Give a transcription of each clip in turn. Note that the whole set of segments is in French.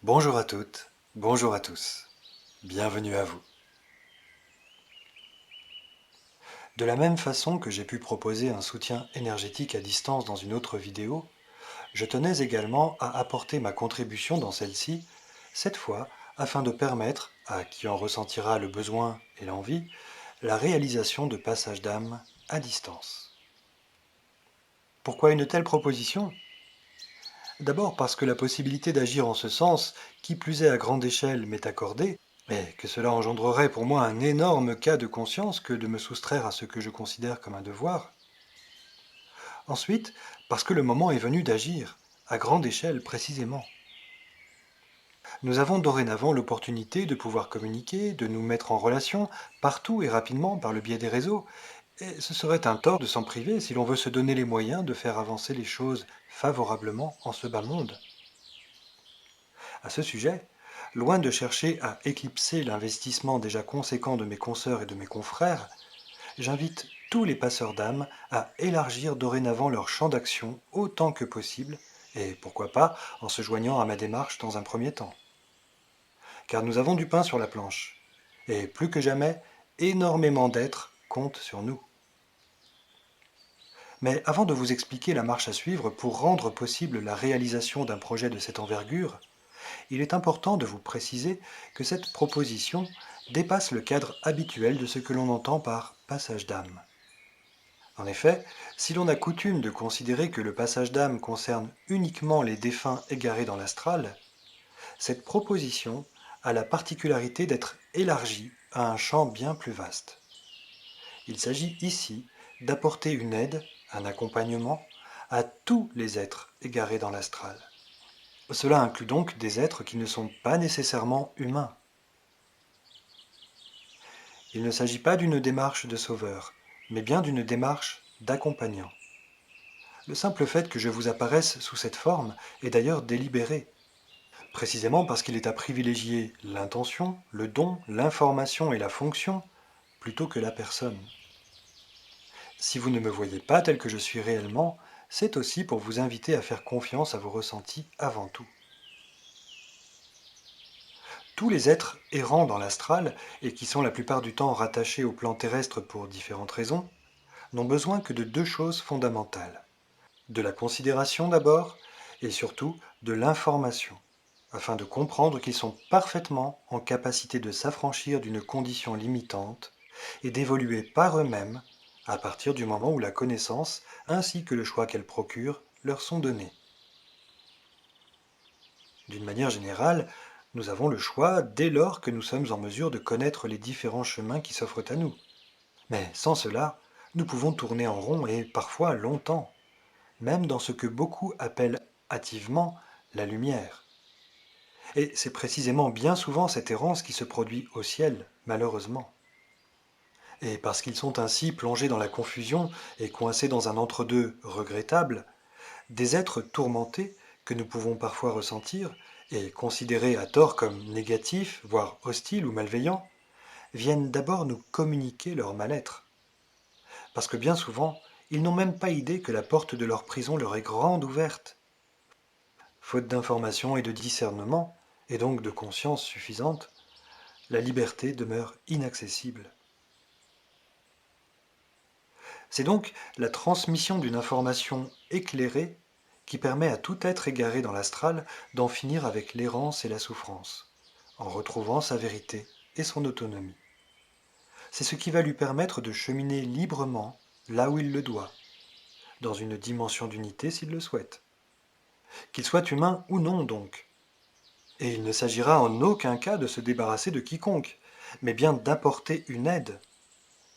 Bonjour à toutes, bonjour à tous, bienvenue à vous. De la même façon que j'ai pu proposer un soutien énergétique à distance dans une autre vidéo, je tenais également à apporter ma contribution dans celle-ci, cette fois afin de permettre, à qui en ressentira le besoin et l'envie, la réalisation de passages d'âme à distance. Pourquoi une telle proposition? D'abord parce que la possibilité d'agir en ce sens, qui plus est à grande échelle, m'est accordée, et que cela engendrerait pour moi un énorme cas de conscience que de me soustraire à ce que je considère comme un devoir. Ensuite, parce que le moment est venu d'agir, à grande échelle précisément. Nous avons dorénavant l'opportunité de pouvoir communiquer, de nous mettre en relation, partout et rapidement par le biais des réseaux, et ce serait un tort de s'en priver si l'on veut se donner les moyens de faire avancer les choses favorablement en ce bas monde. À ce sujet, loin de chercher à éclipser l'investissement déjà conséquent de mes consoeurs et de mes confrères, j'invite tous les passeurs d'âme à élargir dorénavant leur champ d'action autant que possible, et pourquoi pas en se joignant à ma démarche dans un premier temps. Car nous avons du pain sur la planche, et plus que jamais, énormément d'êtres comptent sur nous. Mais avant de vous expliquer la marche à suivre pour rendre possible la réalisation d'un projet de cette envergure, il est important de vous préciser que cette proposition dépasse le cadre habituel de ce que l'on entend par passage d'âme. En effet, si l'on a coutume de considérer que le passage d'âme concerne uniquement les défunts égarés dans l'astral, cette proposition a la particularité d'être élargie à un champ bien plus vaste. Il s'agit ici d'apporter une aide, un accompagnement, à tous les êtres égarés dans l'astral. Cela inclut donc des êtres qui ne sont pas nécessairement humains. Il ne s'agit pas d'une démarche de sauveur, mais bien d'une démarche d'accompagnant. Le simple fait que je vous apparaisse sous cette forme est d'ailleurs délibéré, précisément parce qu'il est à privilégier l'intention, le don, l'information et la fonction, plutôt que la personne. Si vous ne me voyez pas tel que je suis réellement, c'est aussi pour vous inviter à faire confiance à vos ressentis avant tout. Tous les êtres errants dans l'astral, et qui sont la plupart du temps rattachés au plan terrestre pour différentes raisons, n'ont besoin que de deux choses fondamentales. De la considération d'abord, et surtout de l'information, afin de comprendre qu'ils sont parfaitement en capacité de s'affranchir d'une condition limitante et d'évoluer par eux-mêmes à partir du moment où la connaissance ainsi que le choix qu'elle procure leur sont donnés. D'une manière générale, nous avons le choix dès lors que nous sommes en mesure de connaître les différents chemins qui s'offrent à nous. Mais sans cela, nous pouvons tourner en rond et parfois longtemps, même dans ce que beaucoup appellent hâtivement la lumière. Et c'est précisément bien souvent cette errance qui se produit au ciel, malheureusement. Et parce qu'ils sont ainsi plongés dans la confusion et coincés dans un entre-deux regrettable, des êtres tourmentés que nous pouvons parfois ressentir et considérer à tort comme négatifs, voire hostiles ou malveillants, viennent d'abord nous communiquer leur mal-être. Parce que bien souvent, ils n'ont même pas idée que la porte de leur prison leur est grande ouverte. Faute d'information et de discernement, et donc de conscience suffisante, la liberté demeure inaccessible. C'est donc la transmission d'une information éclairée qui permet à tout être égaré dans l'astral d'en finir avec l'errance et la souffrance, en retrouvant sa vérité et son autonomie. C'est ce qui va lui permettre de cheminer librement là où il le doit, dans une dimension d'unité s'il le souhaite. Qu'il soit humain ou non donc. Et il ne s'agira en aucun cas de se débarrasser de quiconque, mais bien d'apporter une aide,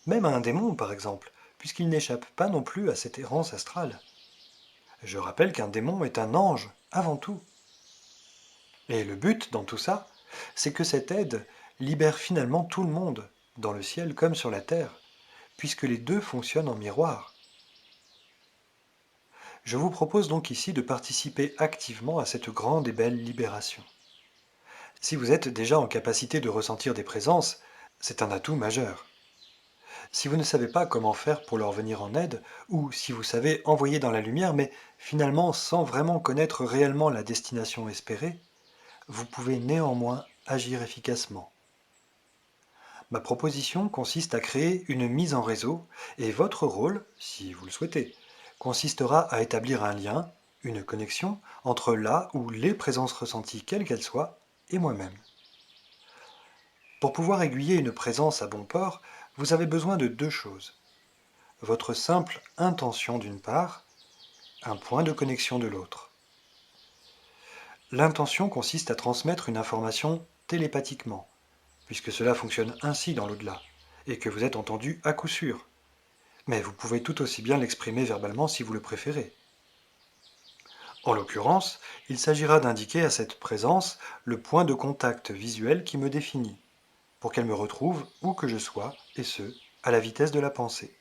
même à un démon par exemple, puisqu'il n'échappe pas non plus à cette errance astrale. Je rappelle qu'un démon est un ange, avant tout. Et le but dans tout ça, c'est que cette aide libère finalement tout le monde, dans le ciel comme sur la terre, puisque les deux fonctionnent en miroir. Je vous propose donc ici de participer activement à cette grande et belle libération. Si vous êtes déjà en capacité de ressentir des présences, c'est un atout majeur. Si vous ne savez pas comment faire pour leur venir en aide, ou si vous savez envoyer dans la lumière, mais finalement sans vraiment connaître réellement la destination espérée, vous pouvez néanmoins agir efficacement. Ma proposition consiste à créer une mise en réseau et votre rôle, si vous le souhaitez, consistera à établir un lien, une connexion entre la ou les présences ressenties quelles qu'elles soient et moi-même. Pour pouvoir aiguiller une présence à bon port, vous avez besoin de deux choses. Votre simple intention d'une part, un point de connexion de l'autre. L'intention consiste à transmettre une information télépathiquement, puisque cela fonctionne ainsi dans l'au-delà, et que vous êtes entendu à coup sûr. Mais vous pouvez tout aussi bien l'exprimer verbalement si vous le préférez. En l'occurrence, il s'agira d'indiquer à cette présence le point de contact visuel qui me définit, pour qu'elle me retrouve où que je sois, et ce, à la vitesse de la pensée.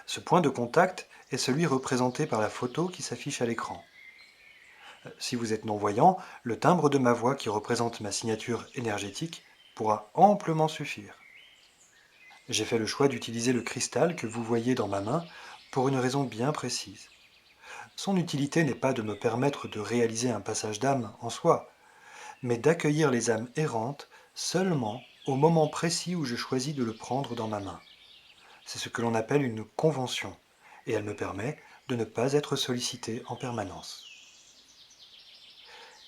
Ce point de contact est celui représenté par la photo qui s'affiche à l'écran. Si vous êtes non-voyant, le timbre de ma voix qui représente ma signature énergétique pourra amplement suffire. J'ai fait le choix d'utiliser le cristal que vous voyez dans ma main pour une raison bien précise. Son utilité n'est pas de me permettre de réaliser un passage d'âme en soi, mais d'accueillir les âmes errantes seulement au moment précis où je choisis de le prendre dans ma main. C'est ce que l'on appelle une convention, et elle me permet de ne pas être sollicité en permanence.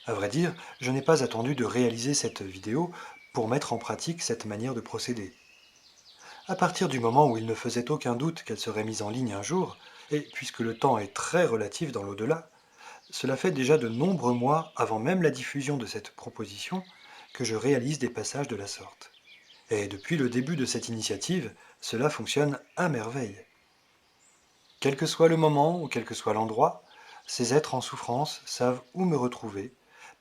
À vrai dire, je n'ai pas attendu de réaliser cette vidéo pour mettre en pratique cette manière de procéder. À partir du moment où il ne faisait aucun doute qu'elle serait mise en ligne un jour, et puisque le temps est très relatif dans l'au-delà, cela fait déjà de nombreux mois avant même la diffusion de cette proposition que je réalise des passages de la sorte. Et depuis le début de cette initiative, cela fonctionne à merveille. Quel que soit le moment ou quel que soit l'endroit, ces êtres en souffrance savent où me retrouver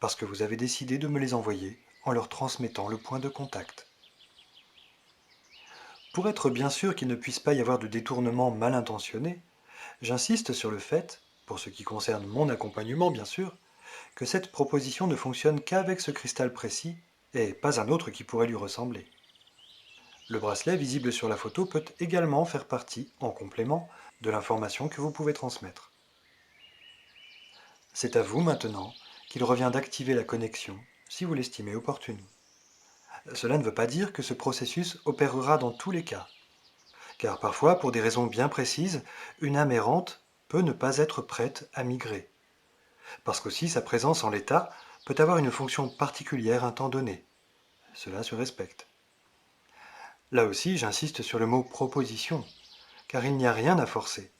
parce que vous avez décidé de me les envoyer en leur transmettant le point de contact. Pour être bien sûr qu'il ne puisse pas y avoir de détournement mal intentionné, j'insiste sur le fait, pour ce qui concerne mon accompagnement bien sûr, que cette proposition ne fonctionne qu'avec ce cristal précis et pas un autre qui pourrait lui ressembler. Le bracelet visible sur la photo peut également faire partie, en complément, de l'information que vous pouvez transmettre. C'est à vous maintenant qu'il revient d'activer la connexion si vous l'estimez opportune. Cela ne veut pas dire que ce processus opérera dans tous les cas, car parfois, pour des raisons bien précises, une âme errante peut ne pas être prête à migrer, parce qu'aussi sa présence en l'état peut avoir une fonction particulière un temps donné. Cela se respecte. Là aussi, j'insiste sur le mot proposition, car il n'y a rien à forcer.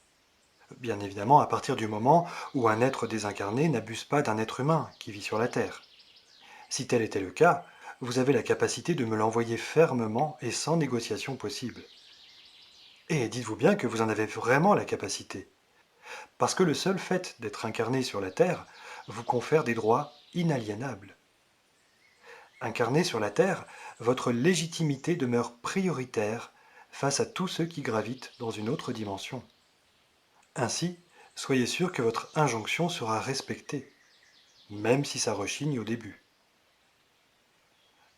Bien évidemment, à partir du moment où un être désincarné n'abuse pas d'un être humain qui vit sur la Terre. Si tel était le cas, vous avez la capacité de me l'envoyer fermement et sans négociation possible. Et dites-vous bien que vous en avez vraiment la capacité, parce que le seul fait d'être incarné sur la Terre vous confère des droits inaliénables. Incarné sur la Terre, votre légitimité demeure prioritaire face à tous ceux qui gravitent dans une autre dimension. Ainsi, soyez sûr que votre injonction sera respectée, même si ça rechigne au début.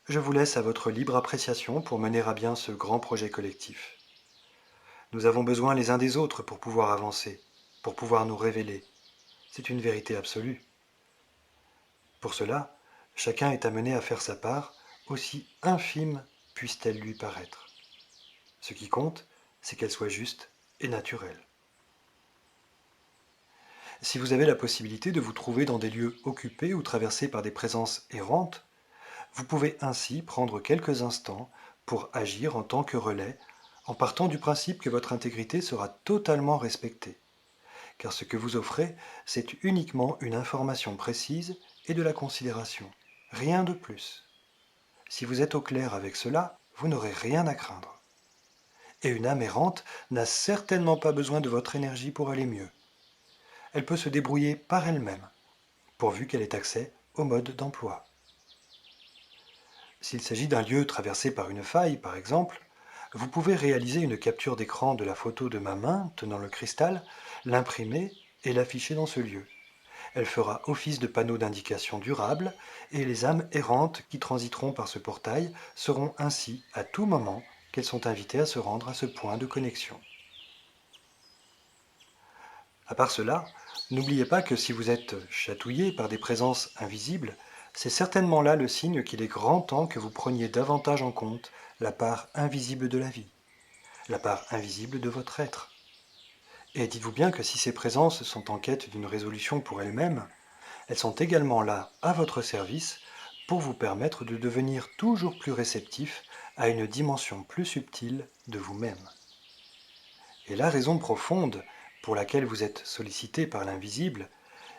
Je vous laisse à votre libre appréciation pour mener à bien ce grand projet collectif. Nous avons besoin les uns des autres pour pouvoir avancer, pour pouvoir nous révéler. C'est une vérité absolue. Pour cela, chacun est amené à faire sa part, aussi infime puisse-t-elle lui paraître. Ce qui compte, c'est qu'elle soit juste et naturelle. Si vous avez la possibilité de vous trouver dans des lieux occupés ou traversés par des présences errantes, vous pouvez ainsi prendre quelques instants pour agir en tant que relais, en partant du principe que votre intégrité sera totalement respectée. Car ce que vous offrez, c'est uniquement une information précise et de la considération. Rien de plus. Si vous êtes au clair avec cela, vous n'aurez rien à craindre. Et une âme errante n'a certainement pas besoin de votre énergie pour aller mieux. Elle peut se débrouiller par elle-même, pourvu qu'elle ait accès au mode d'emploi. S'il s'agit d'un lieu traversé par une faille, par exemple, vous pouvez réaliser une capture d'écran de la photo de ma main tenant le cristal, l'imprimer et l'afficher dans ce lieu. Elle fera office de panneau d'indication durable et les âmes errantes qui transiteront par ce portail sauront ainsi à tout moment qu'elles sont invitées à se rendre à ce point de connexion. À part cela, n'oubliez pas que si vous êtes chatouillé par des présences invisibles, C'est certainement là le signe qu'il est grand temps que vous preniez davantage en compte la part invisible de la vie, la part invisible de votre être. Et dites-vous bien que si ces présences sont en quête d'une résolution pour elles-mêmes, elles sont également là, à votre service, pour vous permettre de devenir toujours plus réceptif à une dimension plus subtile de vous-même. Et la raison profonde pour laquelle vous êtes sollicité par l'invisible,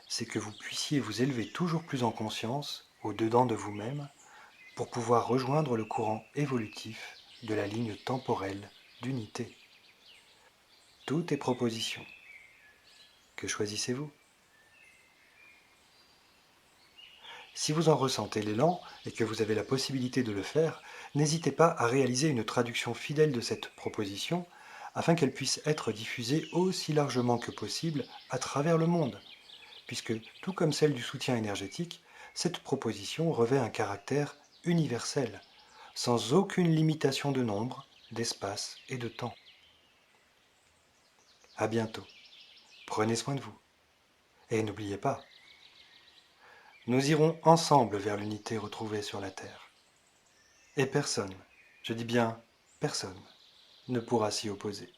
c'est que vous puissiez vous élever toujours plus en conscience, au-dedans de vous-même, pour pouvoir rejoindre le courant évolutif de la ligne temporelle d'unité. Tout est proposition. Que choisissez-vous? Si vous en ressentez l'élan et que vous avez la possibilité de le faire, n'hésitez pas à réaliser une traduction fidèle de cette proposition afin qu'elle puisse être diffusée aussi largement que possible à travers le monde, puisque, tout comme celle du soutien énergétique, cette proposition revêt un caractère universel, sans aucune limitation de nombre, d'espace et de temps. À bientôt. Prenez soin de vous. Et n'oubliez pas, nous irons ensemble vers l'unité retrouvée sur la Terre. Et personne, je dis bien personne, ne pourra s'y opposer.